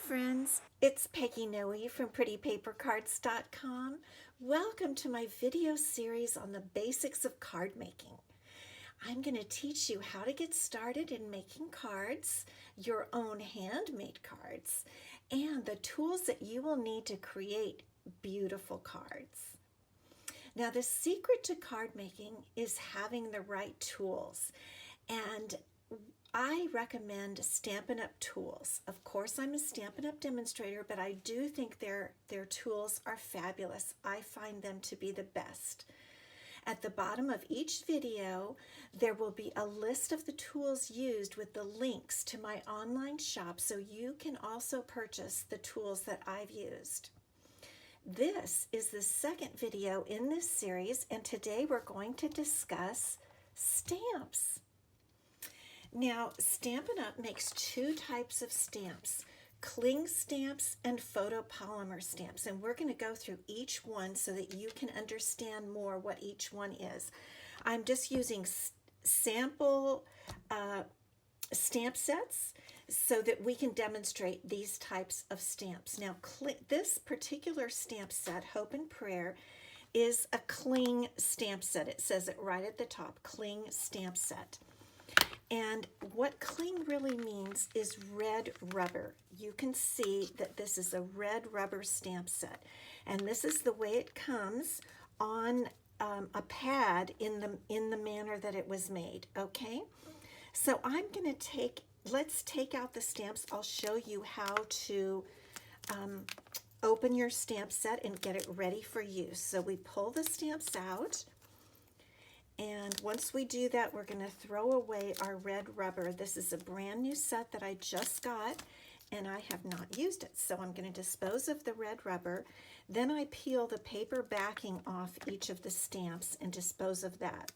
friends, it's Peggy Noe from PrettyPaperCards.com. Welcome to my video series on the basics of card making. I'm going to teach you how to get started in making cards, your own handmade cards, and the tools that you will need to create beautiful cards. Now, the secret to card making is having the right tools, and I recommend Stampin' Up tools. Of course, I'm a Stampin' Up demonstrator, but I do think their tools are fabulous. I find them to be the best. At the bottom of each video, there will be a list of the tools used with the links to my online shop, so you can also purchase the tools that I've used. This is the second video in this series, and today we're going to discuss stamps. Now, Stampin' Up makes two types of stamps, cling stamps and photopolymer stamps, and we're going to go through each one so that you can understand more what each one is. I'm just using sample stamp sets so that we can demonstrate these types of stamps. Now, this particular stamp set, Hope and Prayer, is a cling stamp set. It says it right at the top, cling stamp set. And what cling really means is red rubber. You can see that this is a red rubber stamp set. And this is the way it comes on a pad in the manner that it was made, okay? So I'm going to let's take out the stamps. I'll show you how to open your stamp set and get it ready for use. So we pull the stamps out. And once we do that, we're going to throw away our red rubber. This is a brand new set that I just got, and I have not used it. So I'm going to dispose of the red rubber. Then I peel the paper backing off each of the stamps and dispose of that.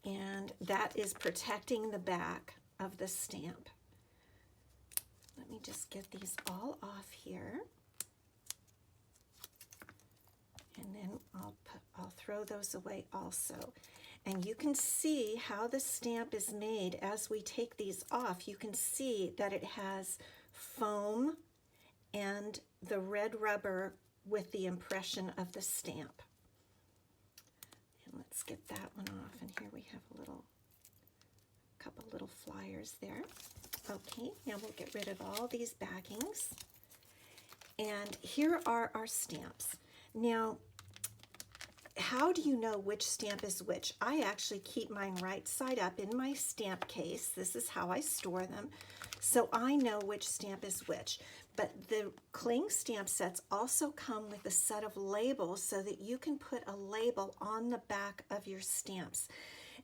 And that is protecting the back of the stamp. Let me just get these all off here. And then I'll throw those away also. And you can see how the stamp is made as we take these off. You can see that it has foam and the red rubber with the impression of the stamp. And let's get that one off. And here we have a couple little flyers there. Okay, now we'll get rid of all these backings. And here are our stamps. Now, how do you know which stamp is which? I actually keep mine right side up in my stamp case. This is how I store them. So I know which stamp is which. But the cling stamp sets also come with a set of labels so that you can put a label on the back of your stamps.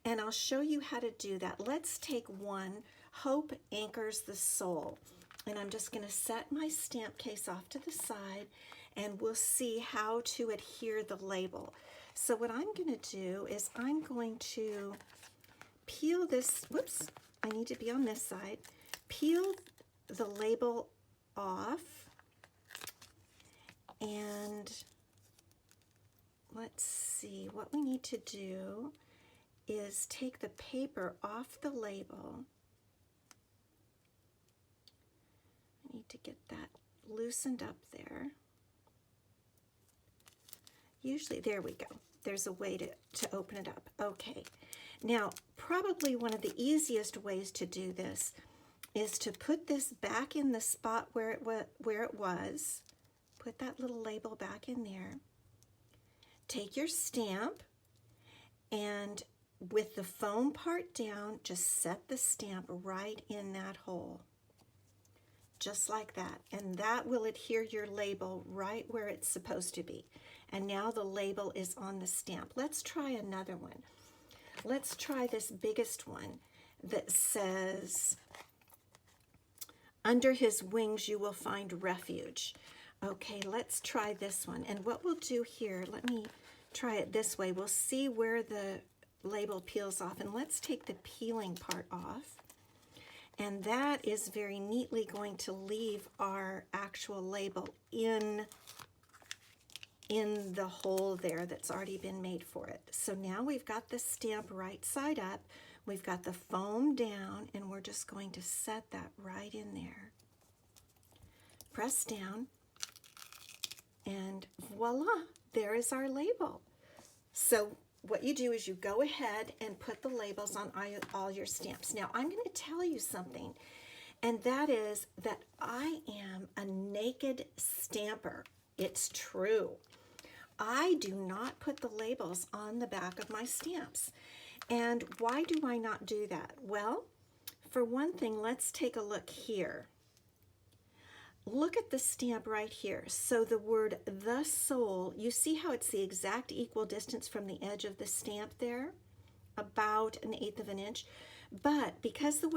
And I'll show you how to do that. Let's take one, Hope Anchors the Soul. And I'm just going to set my stamp case off to the side, and we'll see how to adhere the label. So what I'm going to do is I'm going to peel this, whoops, I need to be on this side, peel the label off, and let's see, what we need to do is take the paper off the label. I need to get that loosened up there. Usually, there we go. There's a way to open it up. Okay. Now, probably one of the easiest ways to do this is to put this back in the spot where it was. Put that little label back in there. Take your stamp, and with the foam part down, just set the stamp right in that hole. Just like that. And that will adhere your label right where it's supposed to be. And now the label is on the stamp. Let's try another one. Let's try this biggest one that says, "Under his wings you will find refuge." Okay, let's try this one. And what we'll do here, let me try it this way. We'll see where the label peels off. And let's take the peeling part off. And that is very neatly going to leave our actual label in the hole there that's already been made for it. So now we've got the stamp right side up. We've got the foam down, and we're just going to set that right in there. Press down, and voila, there is our label. So what you do is you go ahead and put the labels on all your stamps. Now, I'm going to tell you something, and that is that I am a naked stamper. It's true. I do not put the labels on the back of my stamps. And why do I not do that? Well, for one thing, let's take a look here. Look at the stamp right here. So the word "the soul," you see how it's the exact equal distance from the edge of the stamp there? About 1/8 of an inch. But because of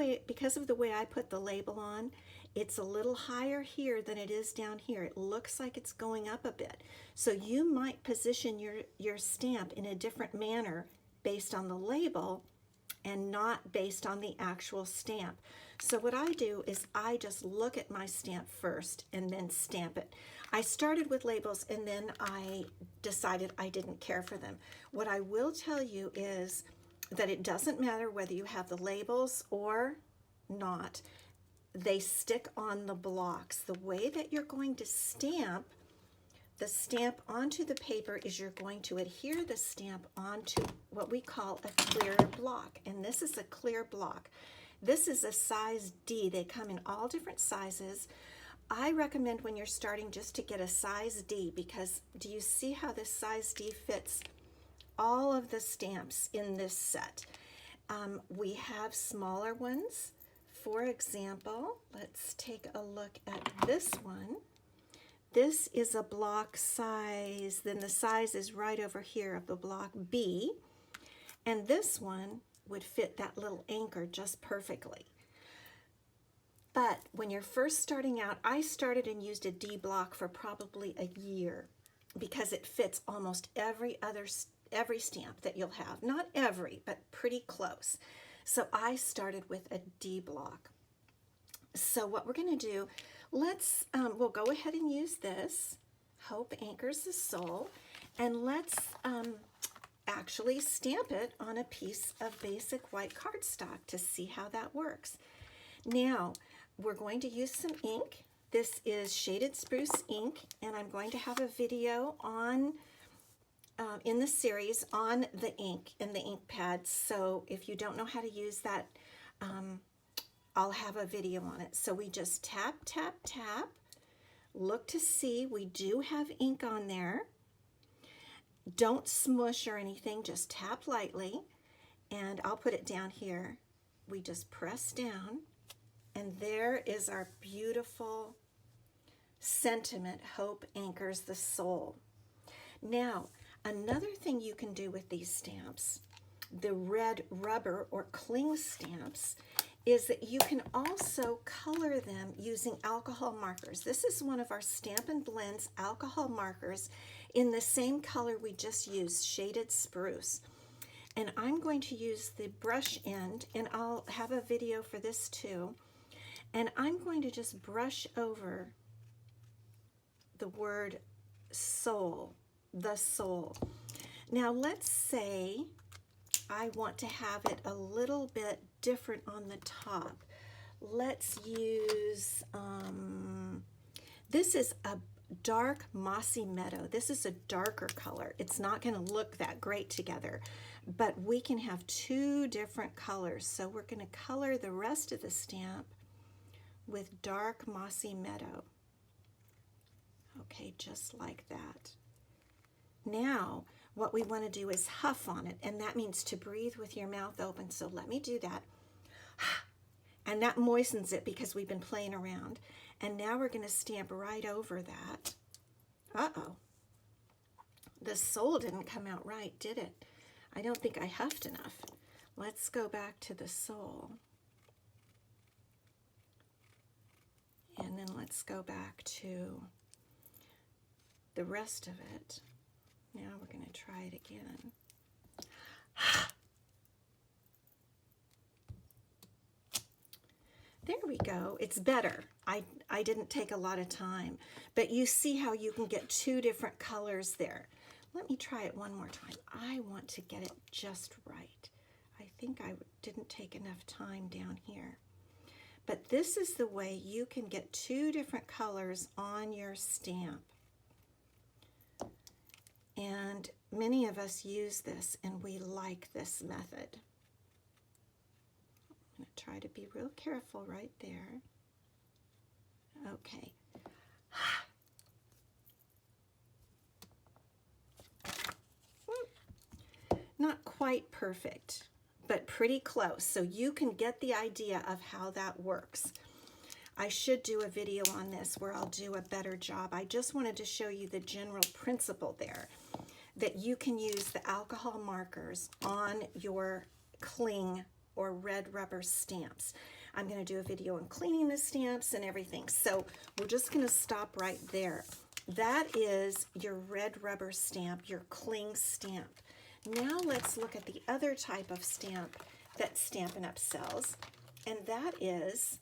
the way I put the label on, it's a little higher here than it is down here. It looks like it's going up a bit. So you might position your stamp in a different manner based on the label and not based on the actual stamp. So what I do is I just look at my stamp first and then stamp it. I started with labels and then I decided I didn't care for them. What I will tell you is that it doesn't matter whether you have the labels or not. They stick on the blocks. The way that you're going to stamp the stamp onto the paper is you're going to adhere the stamp onto what we call a clear block. And this is a clear block. This is a size D. They come in all different sizes. I recommend when you're starting just to get a size D, because do you see how this size D fits all of the stamps in this set? We have smaller ones. For example, let's take a look at this one. This is a block size, then the size is right over here of the block B, and this one would fit that little anchor just perfectly. But when you're first starting out, I started and used a D block for probably a year because it fits almost every stamp that you'll have. Not every, but pretty close. So I started with a D block. So what we're going to do, we'll go ahead and use this. Hope anchors the soul. And let's actually stamp it on a piece of basic white cardstock to see how that works. Now, we're going to use some ink. This is Shaded Spruce ink, and I'm going to have a video on in the series on the ink and the ink pads. So if you don't know how to use that, I'll have a video on it. So we just tap, tap, tap. Look to see we do have ink on there. Don't smush or anything, just tap lightly. And I'll put it down here. We just press down, and there is our beautiful sentiment, hope anchors the soul. Now, another thing you can do with these stamps, the red rubber or cling stamps, is that you can also color them using alcohol markers. This is one of our Stampin' Blends alcohol markers in the same color we just used, Shaded Spruce. And I'm going to use the brush end, and I'll have a video for this too. And I'm going to just brush over the word soul, the soul. Now let's say I want to have it a little bit different on the top. Let's use, this is a dark mossy meadow. This is a darker color. It's not going to look that great together, but we can have two different colors. So we're going to color the rest of the stamp with dark mossy meadow. Okay, just like that. Now, what we want to do is huff on it, and that means to breathe with your mouth open. So let me do that. And that moistens it because we've been playing around. And now we're going to stamp right over that. Uh-oh. The soul didn't come out right, did it? I don't think I huffed enough. Let's go back to the soul. And then let's go back to the rest of it. Now we're going to try it again. There we go. It's better. I didn't take a lot of time, but you see how you can get two different colors there. Let me try it one more time. I want to get it just right. I think I didn't take enough time down here. But this is the way you can get 2 different colors on your stamp. And many of us use this and we like this method. I'm going to try to be real careful right there. Okay. Not quite perfect, but pretty close. So you can get the idea of how that works. I should do a video on this where I'll do a better job. I just wanted to show you the general principle there, that you can use the alcohol markers on your cling or red rubber stamps. I'm going to do a video on cleaning the stamps and everything. So we're just going to stop right there. That is your red rubber stamp, your cling stamp. Now let's look at the other type of stamp that Stampin' Up! Sells, and that is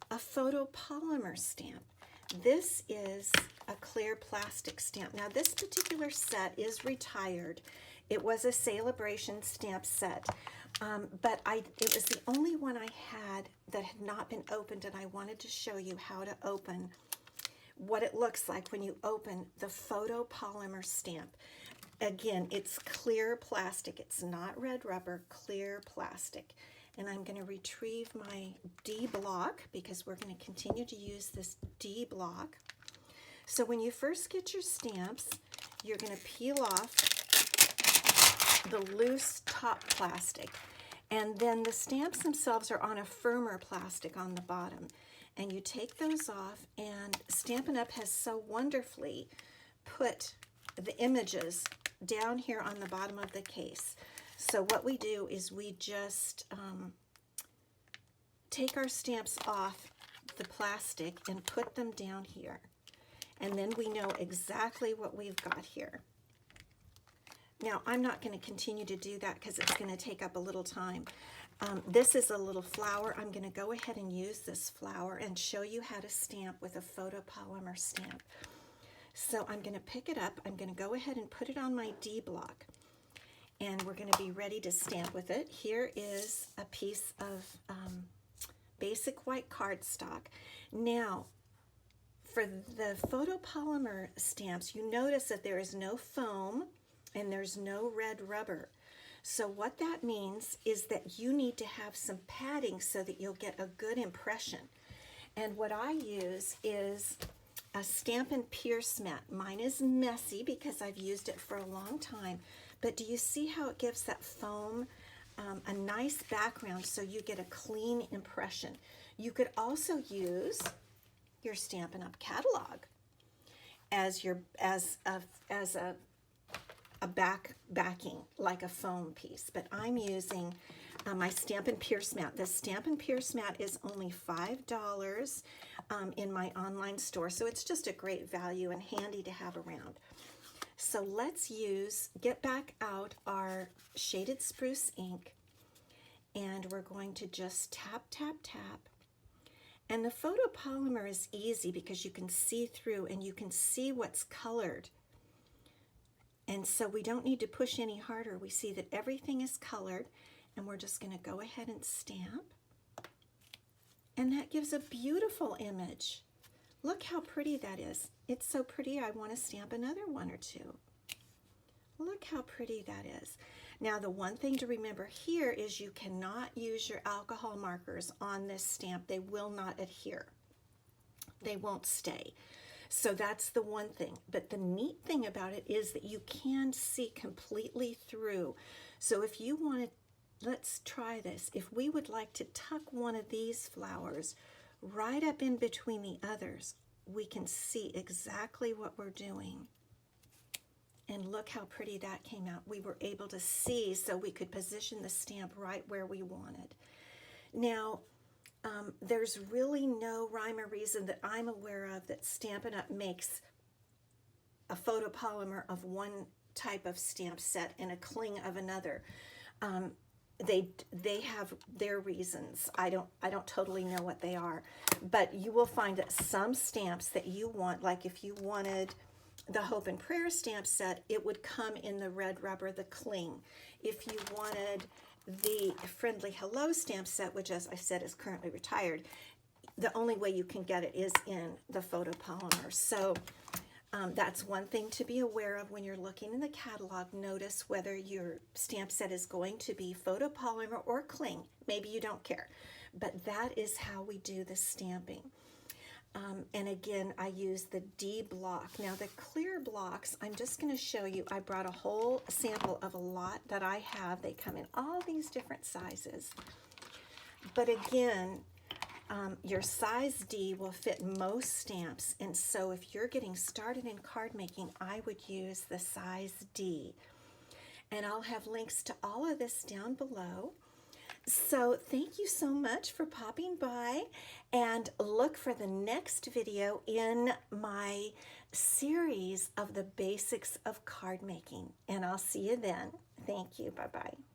a photopolymer stamp. This is a clear plastic stamp. Now this particular set is retired. It was a celebration stamp set, but it was the only one I had that had not been opened, and I wanted to show you how to open what it looks like when you open the photopolymer stamp. Again, it's clear plastic. It's not red rubber, clear plastic. And I'm going to retrieve my D block because we're going to continue to use this D block. So when you first get your stamps, you're going to peel off the loose top plastic. And then the stamps themselves are on a firmer plastic on the bottom. And you take those off, and Stampin' Up! Has so wonderfully put the images down here on the bottom of the case. So what we do is we just take our stamps off the plastic and put them down here. And then we know exactly what we've got here. Now, I'm not going to continue to do that because it's going to take up a little time. This is a little flower. I'm going to go ahead and use this flower and show you how to stamp with a photopolymer stamp. So I'm going to pick it up. I'm going to go ahead and put it on my D block. And we're going to be ready to stamp with it. Here is a piece of basic white cardstock. Now, for the photopolymer stamps, you notice that there is no foam and there's no red rubber. So what that means is that you need to have some padding so that you'll get a good impression. And what I use is a Stampin' Pierce mat. Mine is messy because I've used it for a long time. But do you see how it gives that foam a nice background so you get a clean impression? You could also use your Stampin' Up! Catalog as a backing, like a foam piece. But I'm using my Stampin' Pierce mat. The Stampin' Pierce mat is only $5 in my online store, so it's just a great value and handy to have around. So let's get back out our shaded spruce ink, and we're going to just tap, tap, tap. And the photopolymer is easy because you can see through and you can see what's colored. And so we don't need to push any harder. We see that everything is colored, and we're just going to go ahead and stamp. And that gives a beautiful image. Look how pretty that is. It's so pretty, I want to stamp another one or two. Look how pretty that is. Now, the one thing to remember here is you cannot use your alcohol markers on this stamp. They will not adhere. They won't stay. So that's the one thing. But the neat thing about it is that you can see completely through. So if you want to, let's try this. If we would like to tuck one of these flowers right up in between the others, we can see exactly what we're doing. And look how pretty that came out. We were able to see, so we could position the stamp right where we wanted. Now, there's really no rhyme or reason that I'm aware of that Stampin' Up! Makes a photopolymer of one type of stamp set and a cling of another. They have their reasons. I don't totally know what they are, but you will find that some stamps that you want, like if you wanted the Hope and Prayer stamp set, it would come in the red rubber, the cling. If you wanted the Friendly Hello stamp set, which as I said is currently retired, the only way you can get it is in the photopolymer. So that's one thing to be aware of when you're looking in the catalog. Notice whether your stamp set is going to be photopolymer or cling. Maybe you don't care, but that is how we do the stamping. And again, I use the D block. Now the clear blocks, I'm just going to show you. I brought a whole sample of a lot that I have. They come in all these different sizes. But again, your size D will fit most stamps, and so if you're getting started in card making, I would use the size D. And I'll have links to all of this down below. So thank you so much for popping by, and look for the next video in my series of the basics of card making. And I'll see you then. Thank you. Bye-bye.